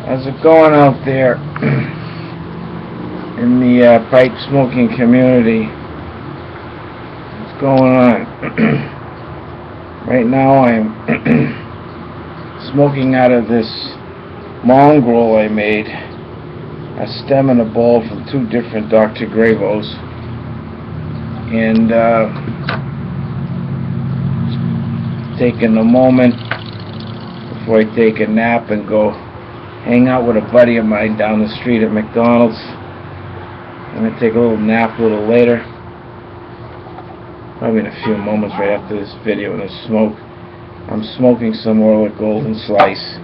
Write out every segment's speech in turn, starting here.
How's it going out there in the pipe smoking community? What's going on? Right now I'm smoking out of this mongrel I made, a stem and a bowl from two different Dr. Gravos, and taking a moment before I take a nap and go hang out with a buddy of mine down the street at McDonald's. I'm going to take a little nap a little later, probably in a few moments right after this video, and smoke. I'm smoking some more with Golden Slice,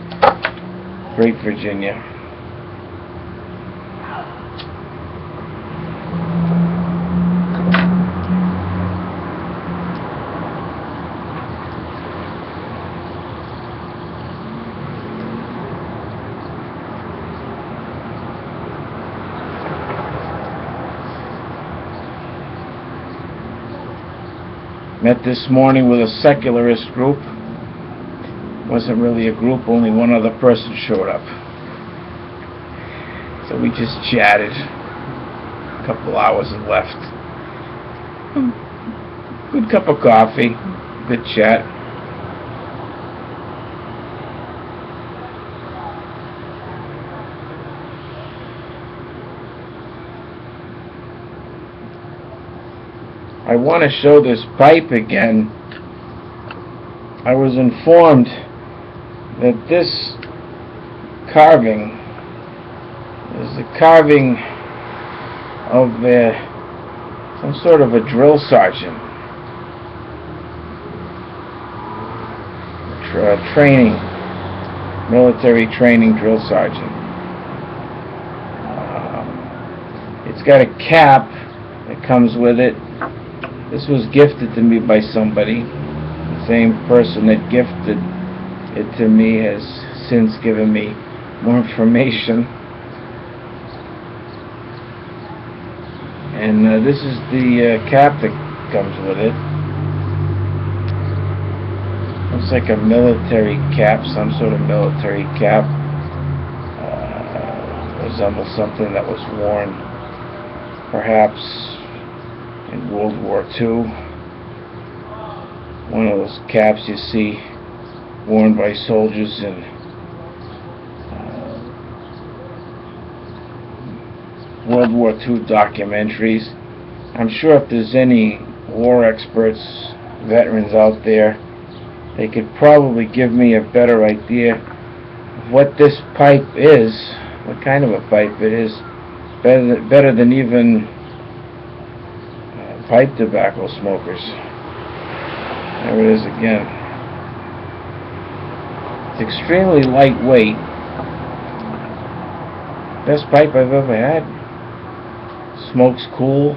Great Virginia. Met this morning with a secularist group. Wasn't really a group, only one other person showed up. So we just chatted. A couple hours left. Good cup of coffee, good chat. I want to show this pipe again. I was informed that this carving is the carving of some sort of a drill sergeant. Military training drill sergeant. It's got a cap that comes with it. This was gifted to me by somebody. The same person that gifted it to me has since given me more information. And this is the cap that comes with it. Looks like a military cap, some sort of military cap. Resembles something that was worn perhaps in World War II. One of those caps you see worn by soldiers in World War II documentaries. I'm sure if there's any war experts, veterans out there, they could probably give me a better idea of what this pipe is, what kind of a pipe it is, better than even pipe tobacco smokers. There it is again. It's extremely lightweight. Best pipe I've ever had. Smokes cool.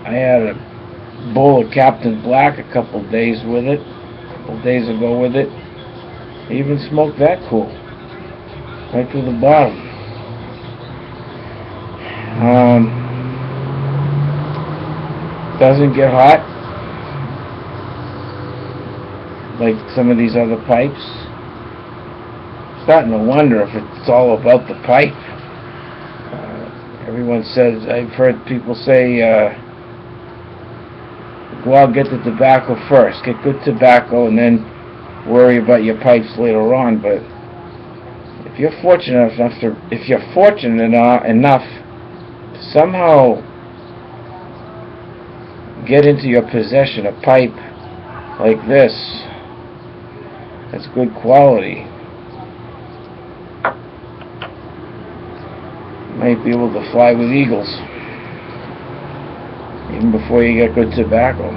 I had a bowl of Captain Black a couple days ago with it. I even smoked that cool. Right through the bottom. Doesn't get hot like some of these other pipes. Starting to wonder if it's all about the pipe. Everyone says, I've heard people say, go out and get the tobacco first. Get good tobacco and then worry about your pipes later on. But if you're fortunate enough to somehow get into your possession a pipe like this that's good quality, you might be able to fly with eagles even before you get good tobacco.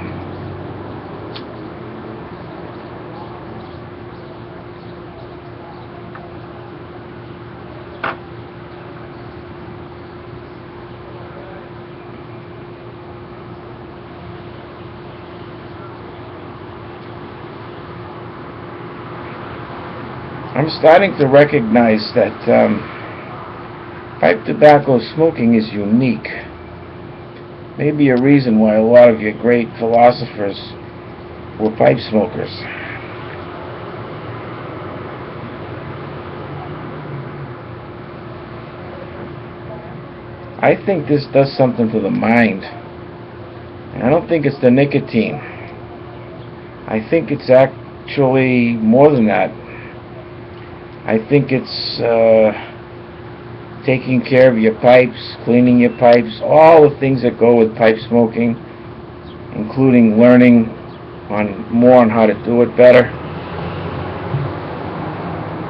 I'm starting to recognize that pipe tobacco smoking is unique. Maybe a reason why a lot of your great philosophers were pipe smokers. I think this does something to the mind. And I don't think it's the nicotine. I think it's actually more than that. I think it's taking care of your pipes, cleaning your pipes, all the things that go with pipe smoking, including learning more on how to do it better,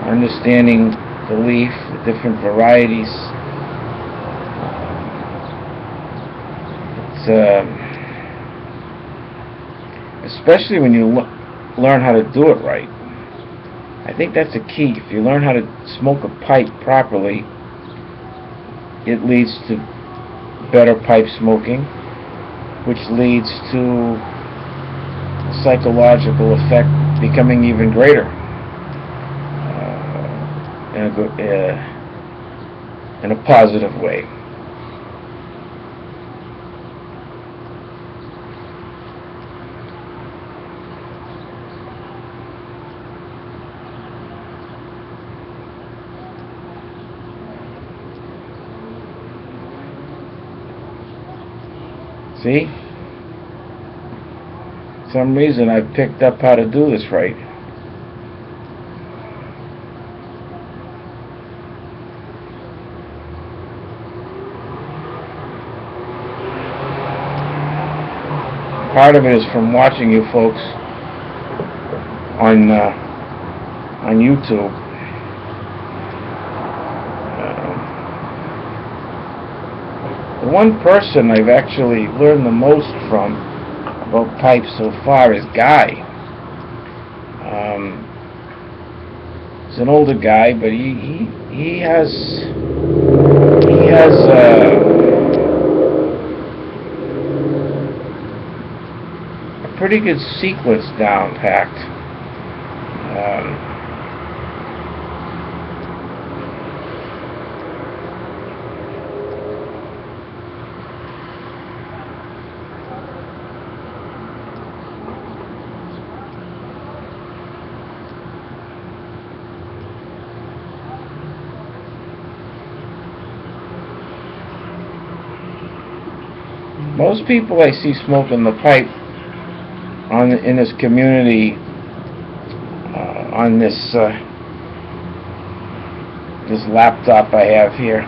understanding the leaf, the different varieties. It's especially when you learn how to do it right. I think that's the key. If you learn how to smoke a pipe properly, it leads to better pipe smoking, which leads to psychological effect becoming even greater in a positive way. See? For some reason I've picked up how to do this right. Part of it is from watching you folks on YouTube. The one person I've actually learned the most from about pipes so far is Guy. He's an older guy, but he has a pretty good sequence down packed. Most people I see smoking the pipe in this community, on this laptop I have here,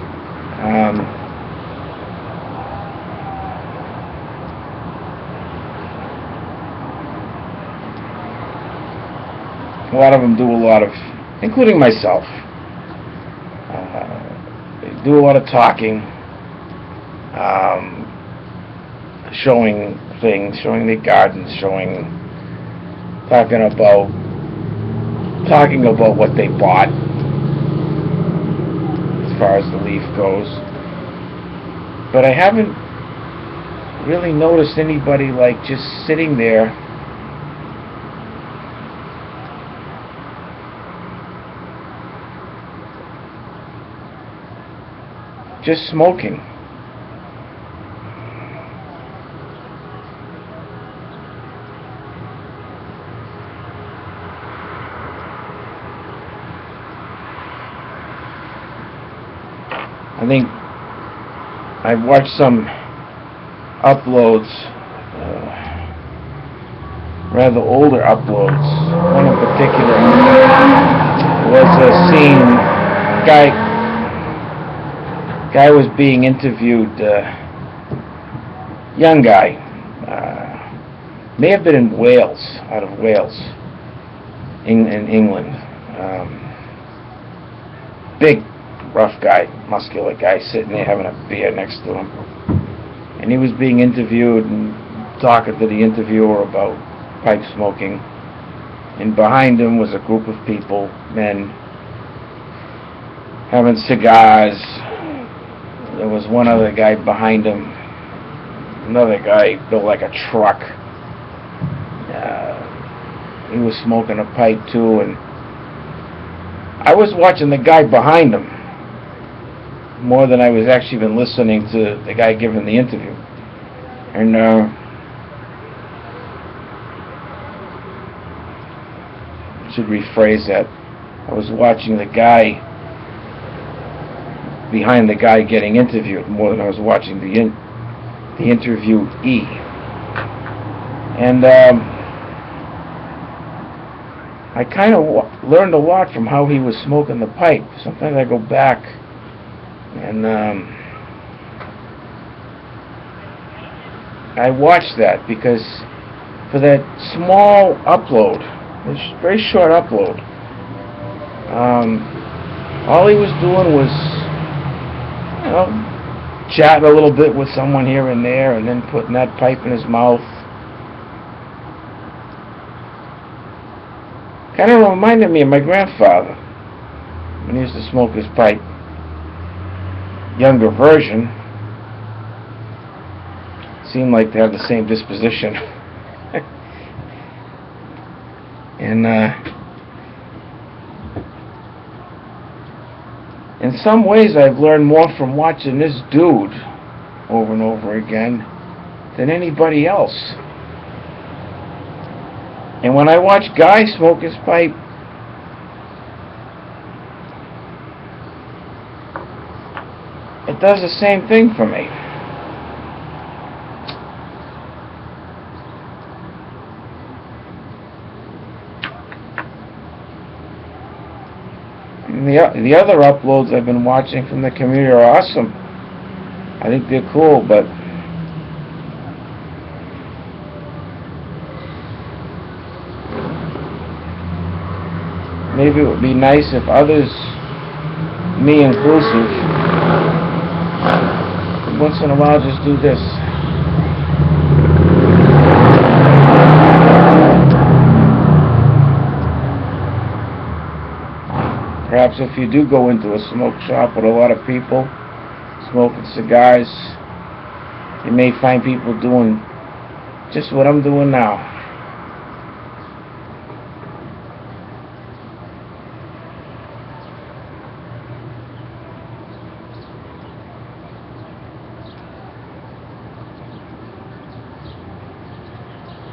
a lot of them do a lot of, including myself, they do a lot of talking, showing things, showing their gardens, talking about what they bought as far as the leaf goes. But I haven't really noticed anybody like just sitting there just smoking. I think I've watched some uploads, rather older uploads. One in particular was a scene, guy was being interviewed, young guy, may have been in Wales, out of Wales, in England. Big, rough guy, muscular guy, sitting there having a beer next to him. And he was being interviewed and talking to the interviewer about pipe smoking. And behind him was a group of people, men, having cigars. There was one other guy behind him, another guy built like a truck. He was smoking a pipe too, and I was watching the guy behind him more than I was actually been listening to the guy giving the interview. And I should rephrase that. I was watching the guy behind the guy getting interviewed more than I was watching the interviewee. And I kind of learned a lot from how he was smoking the pipe. Sometimes I go back and I watch that, because for that small upload, this very short upload, all he was doing was, you know, chatting a little bit with someone here and there, and then putting that pipe in his mouth. Kind of reminded me of my grandfather when he used to smoke his pipe. Younger version. Seemed like they have the same disposition. And in some ways I've learned more from watching this dude over and over again than anybody else. And when I watch Guy smoke his pipe, it does the same thing for me. And the other uploads I've been watching from the community are awesome. I think they're cool, but maybe it would be nice if others, me inclusive, once in a while just do this. Perhaps if you do go into a smoke shop with a lot of people smoking cigars, you may find people doing just what I'm doing now.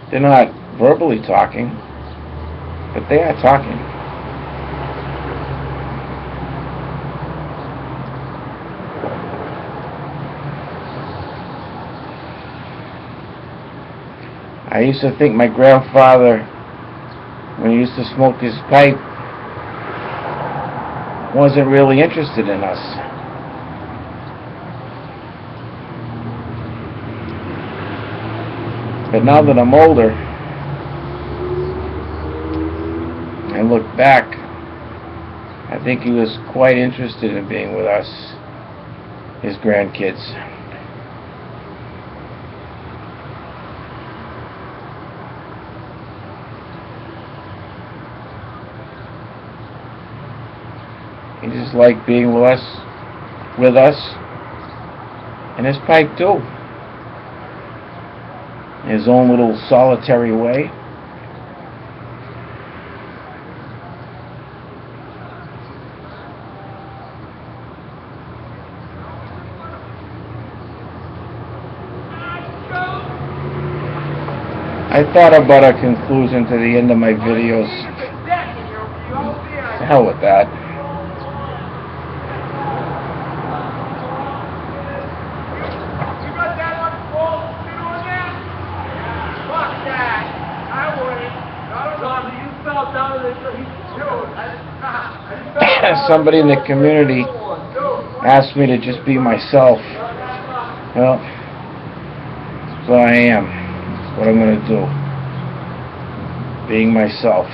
They're not verbally talking, but they are talking. I used to think my grandfather, when he used to smoke his pipe, wasn't really interested in us. But now that I'm older, I look back, I think he was quite interested in being with us, his grandkids. He just liked being with us, and his pipe too. In his own little solitary way. I thought about a conclusion to the end of my videos. To hell with that. Somebody in the community asked me to just be myself. Well, that's what I am. That's what I'm going to do. Being myself.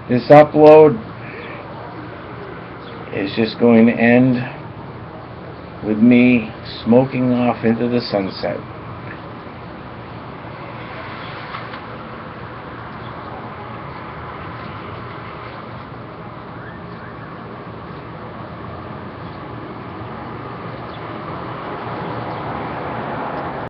This upload is just going to end with me smoking off into the sunset.